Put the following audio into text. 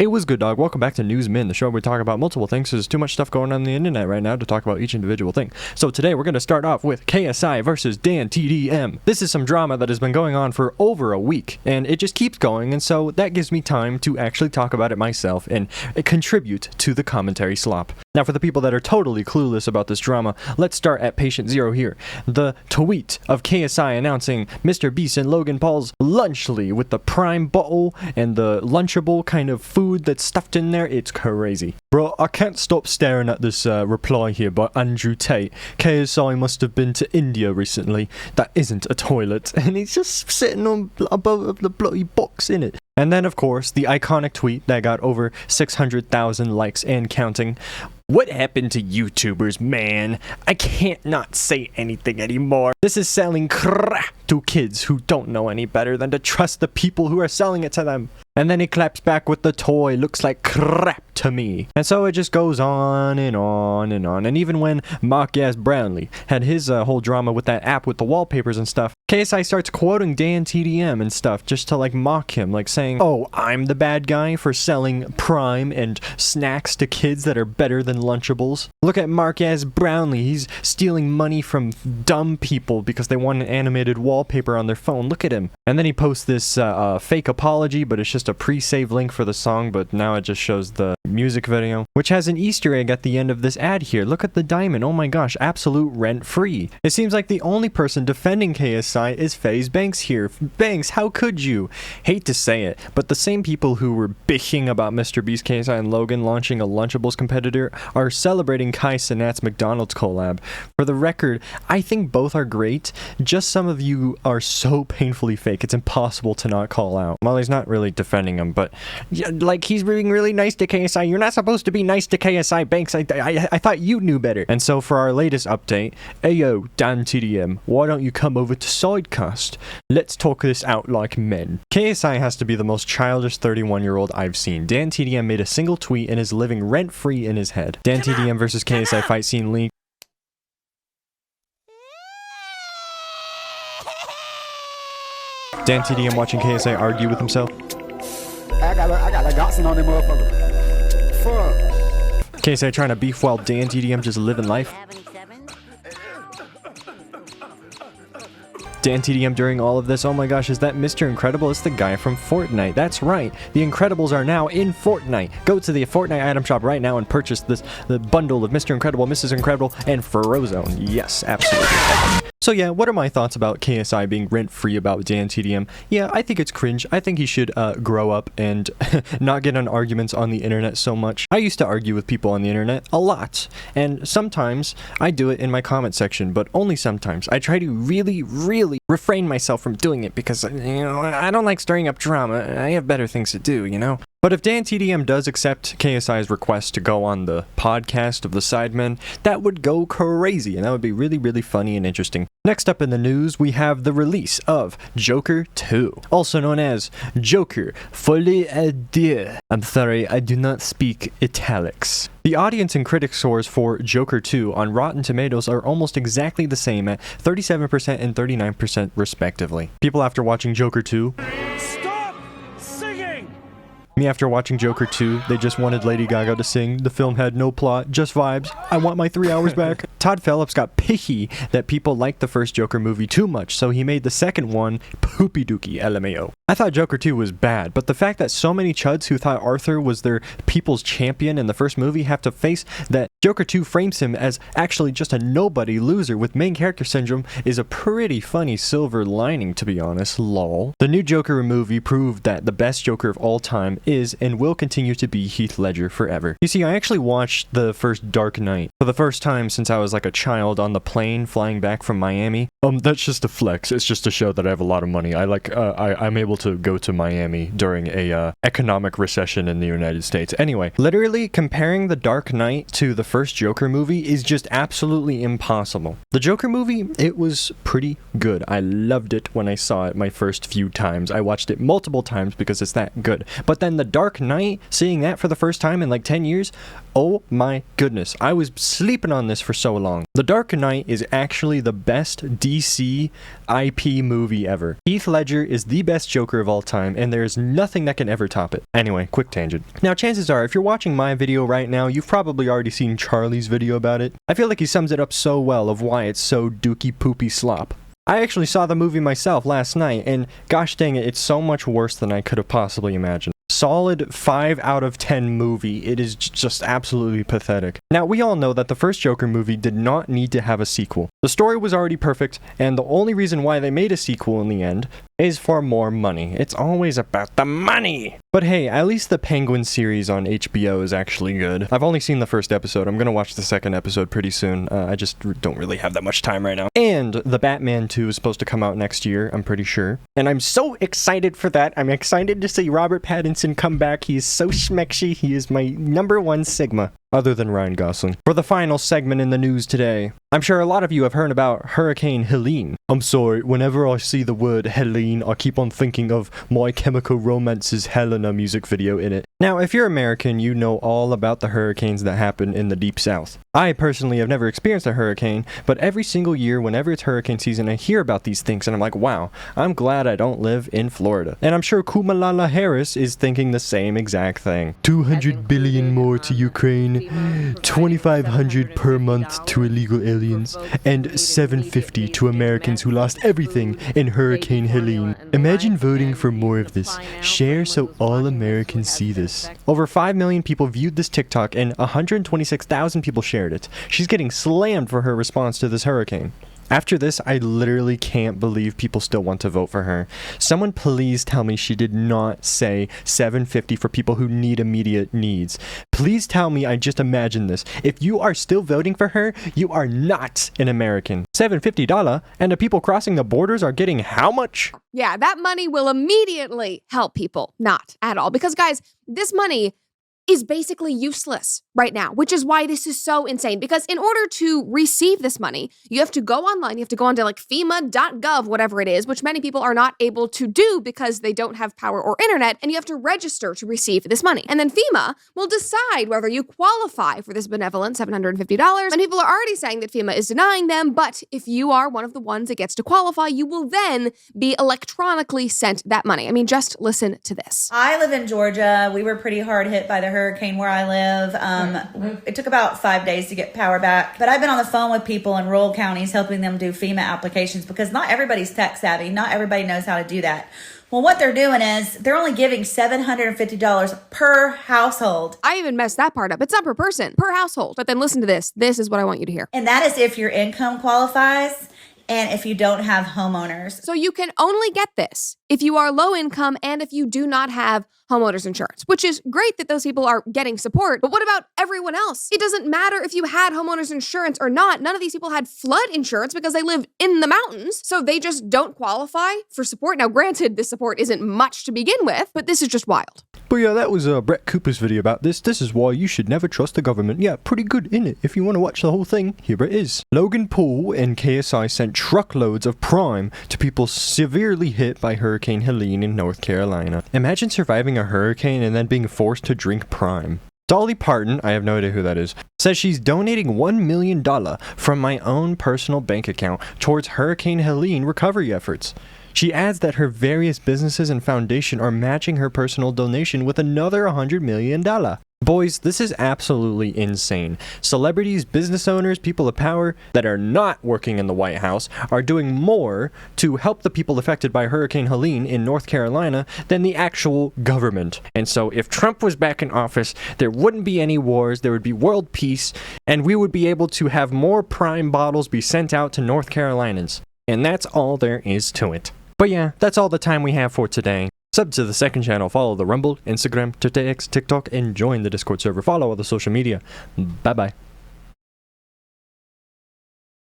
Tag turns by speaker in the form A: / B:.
A: Hey, what's good, dog? Welcome back to Newsmin, the show where we talk about multiple things. There's too much stuff going on the internet right now to talk about each individual thing. So today we're going to start off with KSI versus Dantdm. This is some drama that has been going on for over a week, and it just keeps going, and so that gives me time to actually talk about it myself and contribute to the commentary slop. Now, for the people that are totally clueless about this drama, let's start at patient zero here. The tweet of KSI announcing Mr. Beast and Logan Paul's Lunchly with the prime bottle and the Lunchable kind of food that's stuffed in there. It's crazy. Bro, I can't stop staring at this reply here by Andrew Tate. KSI must have been to India recently. That isn't a toilet. And he's just sitting on above the bloody box in it. And then, of course, the iconic tweet that got over 600,000 likes and counting. What happened to YouTubers, man? I can't not say anything anymore. This is selling crap to kids who don't know any better than to trust the people who are selling it to them. And then he claps back with the toy, looks like crap to me. And so it just goes on and on and on. And even when Mark-ass Brownlee had his whole drama with that app with the wallpapers and stuff, KSI starts quoting Dantdm and stuff just to like mock him, like saying, oh, I'm the bad guy for selling Prime and snacks to kids that are better than Lunchables. Look at Mark-ass Brownlee, he's stealing money from dumb people because they want an animated wallpaper on their phone. Look at him. And then he posts this fake apology, but it's just a pre-save link for the song, but now it just shows the music video, which has an Easter egg at the end of this ad here. Look at the diamond. Oh my gosh, absolute rent-free. It seems like the only person defending KSI is FaZe Banks here. Banks, how could you? Hate to say it, but the same people who were bitching about Mr. Beast, KSI, and Logan launching a Lunchables competitor are celebrating Kai Cenat's McDonald's collab. For the record, I think both are great, just some of you are so painfully fake, it's impossible to not call out. Molly's not really defending him, but like, he's being really nice to KSI. You're not supposed to be nice to KSI, Banks. I thought you knew better. And so for our latest update, ayo, Dantdm, why don't you come over to Sidecast? Let's talk this out like men. KSI has to be the most childish 31-year-old I've seen. Dantdm made a single tweet and is living rent-free in his head. Dantdm versus KSI fight scene leak. Dantdm watching KSI argue with himself.
B: I got like Dotson on them motherfucker. Fuck.
A: KSI trying to beef while Dantdm just living life. Dantdm during all of this, oh my gosh, is that Mr. Incredible? It's the guy from Fortnite. That's right, the Incredibles are now in Fortnite. Go to the Fortnite item shop right now and purchase the bundle of Mr. Incredible, Mrs. Incredible, and Frozone. Yes, absolutely. So yeah, what are my thoughts about KSI being rent-free about Dantdm? Yeah, I think it's cringe. I think he should grow up and not get in arguments on the internet so much. I used to argue with people on the internet a lot, and sometimes I do it in my comment section, but only sometimes. I try to really refrain myself from doing it because, you know, I don't like stirring up drama. I have better things to do, you know? But if Dantdm does accept KSI's request to go on the podcast of the Sidemen, that would go crazy, and that would be really funny and interesting. Next up in the news, we have the release of Joker 2, also known as Joker Folie à Deux. I'm sorry, I do not speak italics. The audience and critic scores for Joker 2 on Rotten Tomatoes are almost exactly the same at 37% and 39% respectively. People after watching Joker 2... Me after watching Joker 2, they just wanted Lady Gaga to sing. The film had no plot, just vibes. I want my 3 hours back. Todd Phillips got picky that people liked the first Joker movie too much, so he made the second one poopy dookie LMAO. I thought Joker 2 was bad, but the fact that so many chuds who thought Arthur was their people's champion in the first movie have to face that Joker 2 frames him as actually just a nobody loser with main character syndrome is a pretty funny silver lining, to be honest, lol. The new Joker movie proved that the best Joker of all time is and will continue to be Heath Ledger forever. You see, I actually watched the first Dark Knight for the first time since I was like a child on the plane flying back from Miami. That's just a flex. It's just to show that I have a lot of money. I'm able to go to Miami during a economic recession in the United States. Anyway, literally comparing the Dark Knight to the first Joker movie is just absolutely impossible. The Joker movie, it was pretty good. I loved it when I saw it my first few times. I watched it multiple times because it's that good. But then the Dark Knight, seeing that for the first time in like 10 years, Oh my goodness, I was sleeping on this for so long. The Dark Knight is actually the best DC IP movie ever. Heath Ledger is the best Joker of all time, and there's nothing that can ever top it. Anyway, quick tangent. Now, chances are, if you're watching my video right now, you've probably already seen Charlie's video about it. I feel like he sums it up so well of why it's so dookie poopy slop. I actually saw the movie myself last night, and gosh dang it, it's so much worse than I could have possibly imagined. Solid 5 out of 10 movie. It is just absolutely pathetic. Now, we all know that the first Joker movie did not need to have a sequel. The story was already perfect, and the only reason why they made a sequel in the end is for more money. It's always about the money! But hey, at least the Penguin series on HBO is actually good. I've only seen the first episode. I'm gonna watch the second episode pretty soon. I just don't really have that much time right now. And the Batman 2 is supposed to come out next year, I'm pretty sure. And I'm so excited for that. I'm excited to see Robert Pattinson come back. He is so schmexy. He is my #1 Sigma. Other than Ryan Gosling. For the final segment in the news today, I'm sure a lot of you have heard about Hurricane Helene. I'm sorry, whenever I see the word Helene, I keep on thinking of My Chemical Romance's Helena music video in it. Now, if you're American, you know all about the hurricanes that happen in the Deep South. I personally have never experienced a hurricane, but every single year, whenever it's hurricane season, I hear about these things, and I'm like, wow, I'm glad I don't live in Florida. And I'm sure Kumalala Harris is thinking the same exact thing. 200 billion more to Ukraine, 2,500 per month to illegal aliens, and 750 to Americans who lost everything in Hurricane Helene. Imagine voting for more of this. Share so all Americans see this. Over 5 million people viewed this TikTok and 126,000 people shared it. She's getting slammed for her response to this hurricane. After this, I literally can't believe people still want to vote for her. Someone please tell me she did not say $7.50 for people who need immediate needs. Please tell me I just imagined this. If you are still voting for her, you are not an American. $7.50, and the people crossing the borders are getting how much?
C: Yeah, that money will immediately help people. Not at all. Because guys, this money is basically useless right now, which is why this is so insane. Because in order to receive this money, you have to go online, you have to go onto like FEMA.gov, whatever it is, which many people are not able to do because they don't have power or internet, and you have to register to receive this money. And then FEMA will decide whether you qualify for this benevolent $750. And people are already saying that FEMA is denying them, but if you are one of the ones that gets to qualify, you will then be electronically sent that money. I mean, just listen to this.
D: I live in Georgia. We were pretty hard hit by the hurricane where I live. It took about 5 days to get power back, but I've been on the phone with people in rural counties helping them do FEMA applications because not everybody's tech savvy. Not everybody knows how to do that. Well, what they're doing is they're only giving $750 per household.
C: I even messed that part up. It's not per person, per household. But then listen to this. This is what I want you to hear.
D: And that is if your income qualifies and if you don't have homeowners.
C: So you can only get this if you are low income and if you do not have homeowners insurance, which is great that those people are getting support. But what about everyone else? It doesn't matter if you had homeowners insurance or not. None of these people had flood insurance because they live in the mountains. So they just don't qualify for support. Now, granted, this support isn't much to begin with, but this is just wild.
A: But yeah, that was Brett Cooper's video about this. This is why you should never trust the government. Yeah, pretty good, innit? If you want to watch the whole thing, here it is. Logan Paul and KSI sent truckloads of Prime to people severely hit by Hurricane Helene in North Carolina. Imagine surviving a hurricane and then being forced to drink Prime. Dolly Parton, I have no idea who that is, says she's donating $1 million from my own personal bank account towards Hurricane Helene recovery efforts. She adds that her various businesses and foundation are matching her personal donation with another $100 million. Boys, this is absolutely insane. Celebrities, business owners, people of power that are not working in the White House are doing more to help the people affected by Hurricane Helene in North Carolina than the actual government. And so if Trump was back in office, there wouldn't be any wars, there would be world peace, and we would be able to have more Prime bottles be sent out to North Carolinians. And that's all there is to it. But yeah, that's all the time we have for today. Sub to the second channel, follow the Rumble, Instagram, Twitter X, TikTok, and join the Discord server. Follow all the social media. Bye-bye.